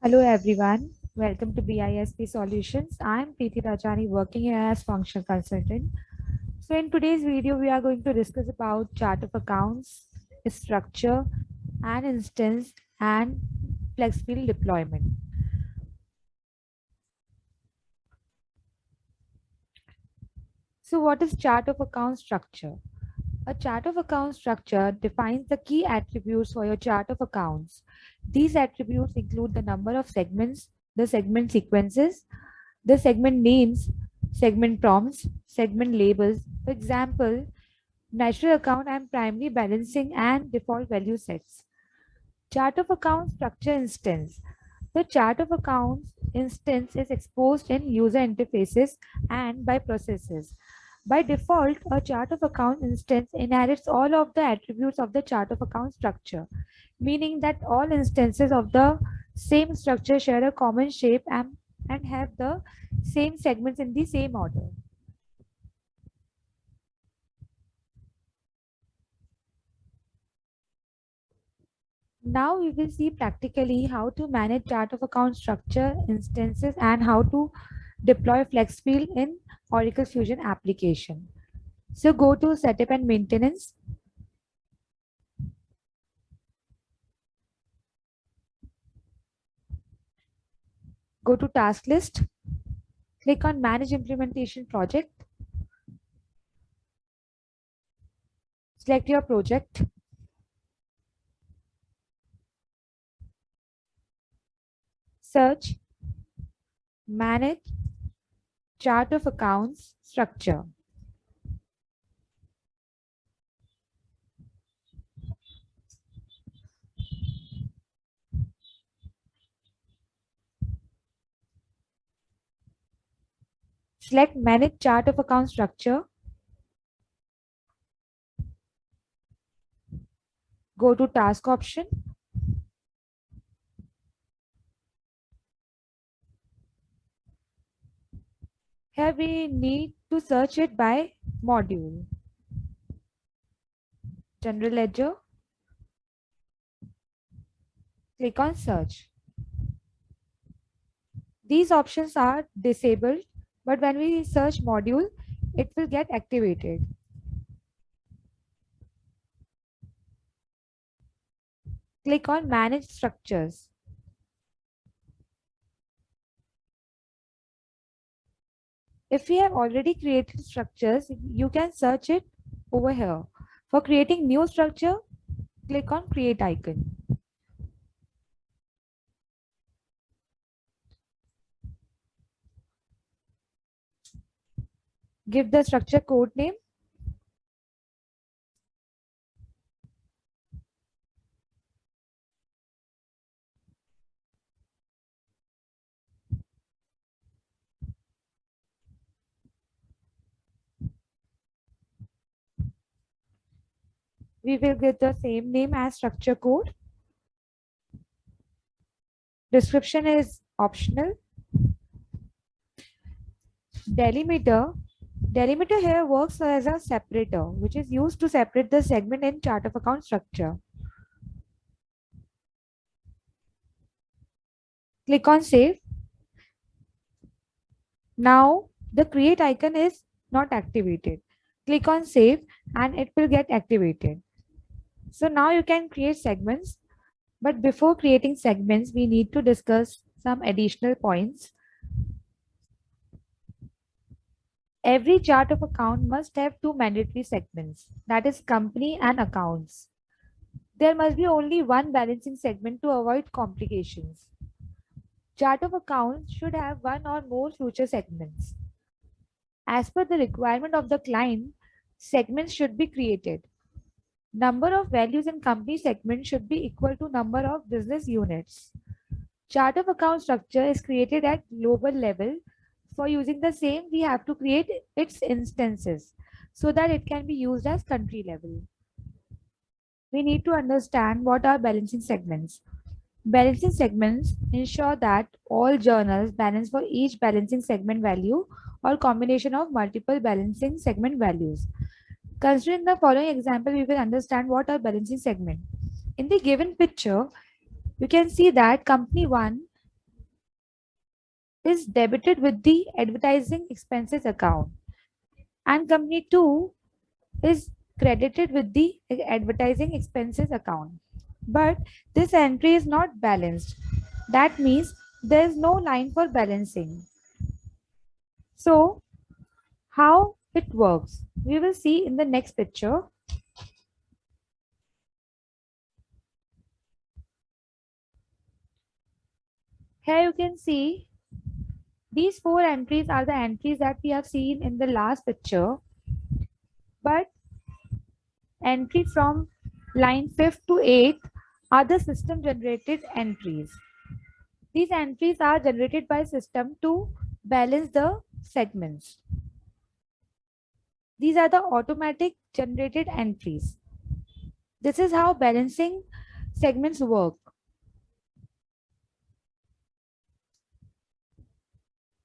Hello everyone, welcome to BISP Solutions. I'm Preeti Rajani working here as functional consultant. So in today's video, we are going to discuss about chart of accounts, structure and instance and Flexfield deployment. So what is chart of account structure? A chart of account structure defines the key attributes for your chart of accounts. These attributes include the number of segments, the segment sequences, the segment names, segment prompts, segment labels. For example, natural account and primary balancing and default value sets. Chart of account structure instance. The chart of accounts instance is exposed in user interfaces and by processes. By default, a chart of account instance inherits all of the attributes of the chart of account structure, meaning that all instances of the same structure share a common shape and have the same segments in the same order. Now we will see practically how to manage chart of account structure instances and how to deploy Flexfield in Oracle Fusion application. So go to setup and maintenance. Go to task list. Click on manage implementation project. Select your project. Search manage chart of accounts structure. Select manage chart of account structure. Go to task option. Here we need to search it by module. General ledger. Click on search. These options are disabled, but when we search module, it will get activated. Click on manage structures. If we have already created structures, you can search it over here. For creating new structure, click on create icon. Give the structure code name. We will give the same name as structure code. Description is optional. Delimiter. Delimiter here works as a separator, which is used to separate the segment in chart of account structure. Click on save. Now the create icon is not activated. Click on save and it will get activated. So now you can create segments, but before creating segments, we need to discuss some additional points. Every chart of account must have two mandatory segments, that is company and accounts. There must be only one balancing segment to avoid complications. Chart of accounts should have one or more future segments. As per the requirement of the client, segments should be created. Number of values in company segment should be equal to number of business units. Chart of account structure is created at global level. For using the same, we have to create its instances so that it can be used as country level. We need to understand what are balancing segments. Balancing segments ensure that all journals balance for each balancing segment value or combination of multiple balancing segment values. Considering the following example, we will understand what are balancing segment. In the given picture, you can see that company 1 is debited with the advertising expenses account, and company 2 is credited with the advertising expenses account. But this entry is not balanced. That means there is no line for balancing. So, how it works? We will see in the next picture. Here you can see these four entries are the entries that we have seen in the last picture, but entry from line 5th to 8th are the system generated entries. These entries are generated by system to balance the segments. These are the automatic generated entries. This is how balancing segments work.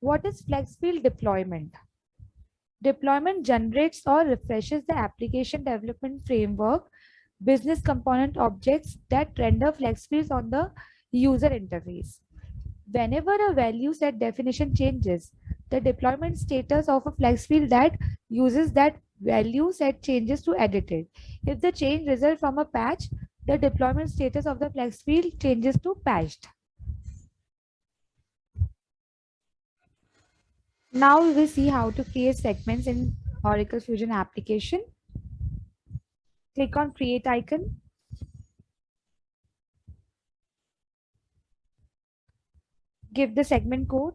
What is Flexfield deployment? Deployment generates or refreshes the application development framework business component objects that render flex fields on the user interface. Whenever a value set definition changes, the deployment status of a flex field that uses that value set changes to edited. If the change results from a patch, the deployment status of the flex field changes to patched. Now we will see how to create segments in Oracle Fusion application. Click on create icon. Give the segment code.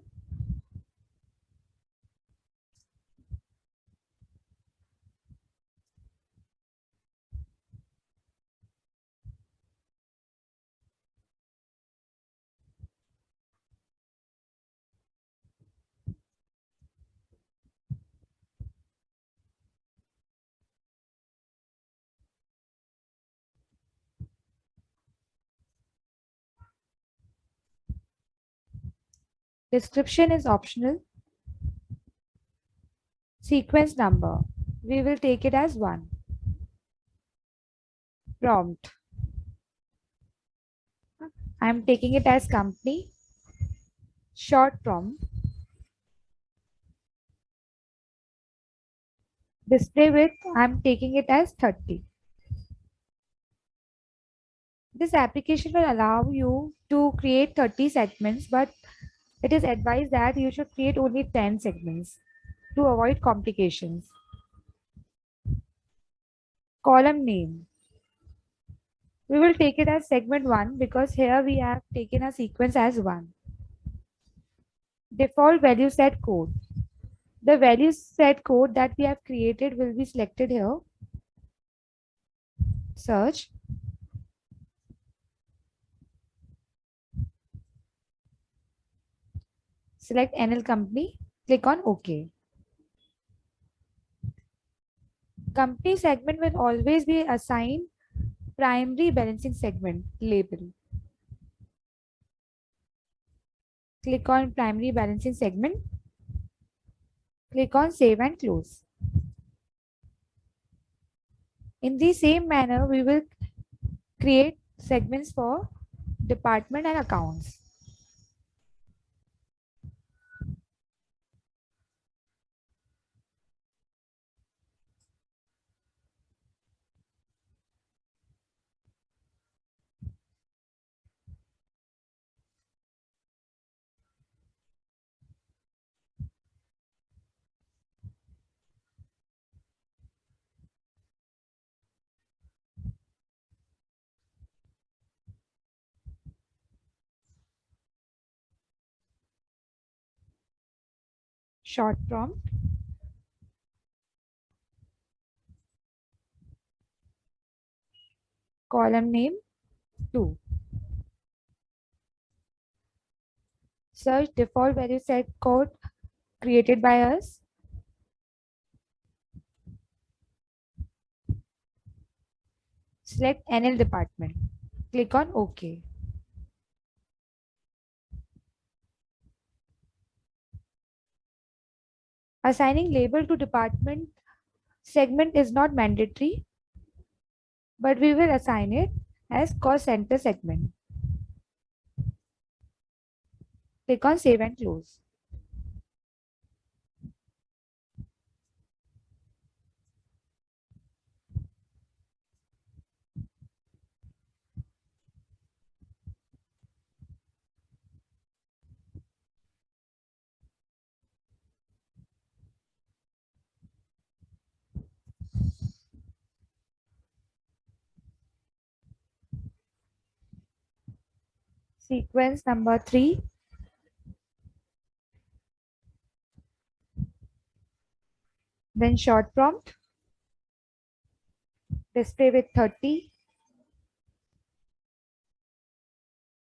Description is optional. Sequence number. We will take it as 1. Prompt. I am taking it as company. Short prompt. Display width. I am taking it as 30. This application will allow you to create 30 segments, but it is advised that you should create only 10 segments to avoid complications. Column name. We will take it as segment 1 because here we have taken a sequence as 1. Default value set code. The value set code that we have created will be selected here. Search. Select NL company. Click on OK. Company segment will always be assigned primary balancing segment label. Click on primary balancing segment. Click on save and close. In the same manner, we will create segments for department and accounts. Short prompt. Column name 2. Search default value set code created by us. Select NL department. Click on OK. Assigning label to department segment is not mandatory, but we will assign it as cost center segment. Click on save and close. sequence number 3, then short prompt, display with 30,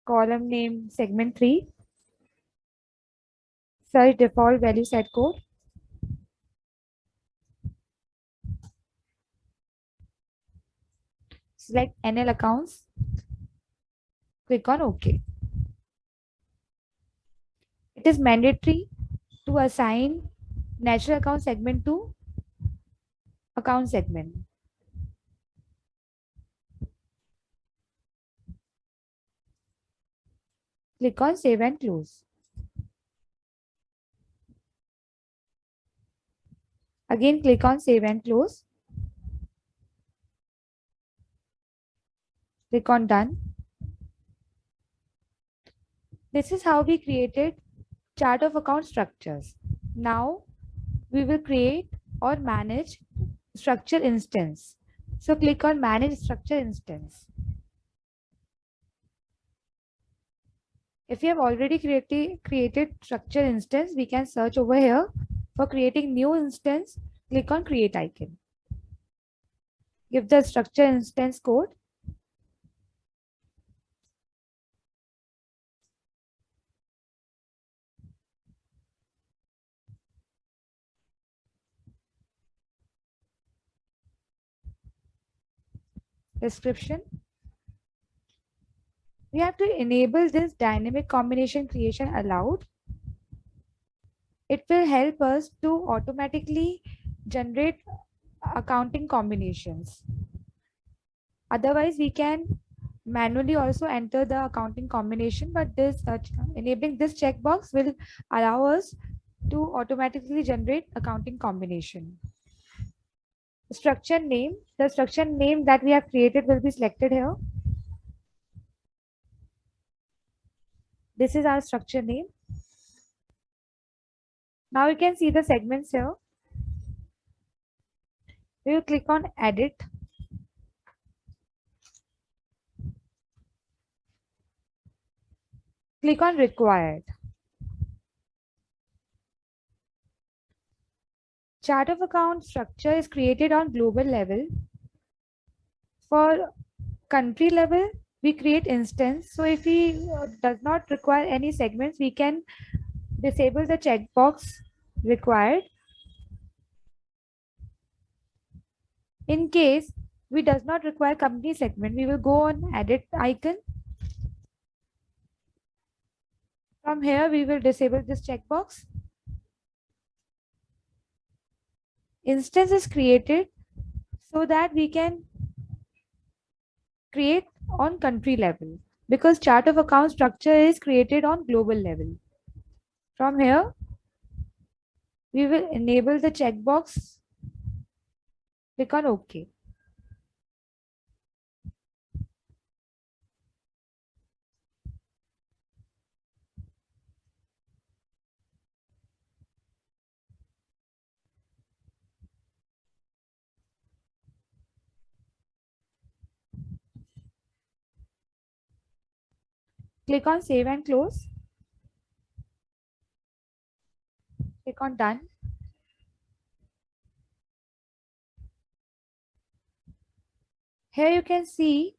column name segment 3, search default value set code, select NL accounts, click on OK. It is mandatory to assign natural account segment to account segment. Click on save and close. Again, click on save and close. Click on done. This is how we created chart of account structures. Now we will create or manage structure instance. So click on manage structure instance. If you have already created structure instance, we can search over here. For creating new instance, click on create icon. Give the structure instance code. Description. We have to enable this dynamic combination creation allowed. It will help us to automatically generate accounting combinations. Otherwise, we can manually also enter the accounting combination, but this enabling this checkbox will allow us to automatically generate accounting combination. Structure name. The structure name that we have created will be selected here. This is our structure name. Now you can see the segments here. We will click on edit. Click on required. Chart of account structure is created on global level. For country level, we create instance. So if we does not require any segments, we can disable the checkbox required. In case we does not require company segment, we will go on edit icon. From here, we will disable this checkbox. Instance is created so that we can create on country level, because chart of account structure is created on global level. From here, we will enable the checkbox. Click on OK. Click on save and close. Click on done. Here you can see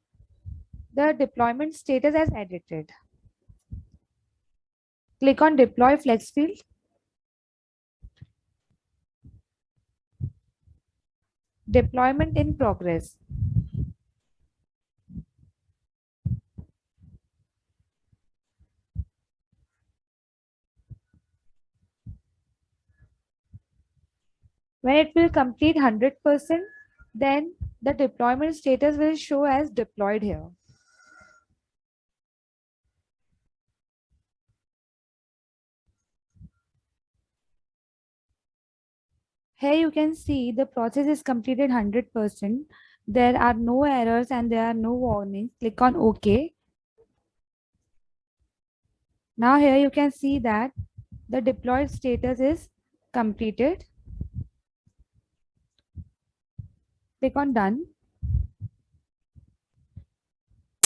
the deployment status as edited. Click on deploy Flexfield. Deployment in progress. When it will complete 100%, then the deployment status will show as deployed here. Here you can see the process is completed 100%. There are no errors and there are no warnings. Click on OK. Now here you can see that the deployed status is completed. Click on done.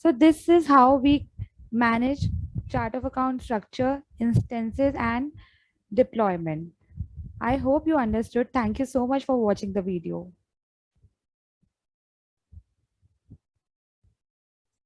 So this is how we manage chart of account structure, instances, and deployment. I hope you understood. Thank you so much for watching the video.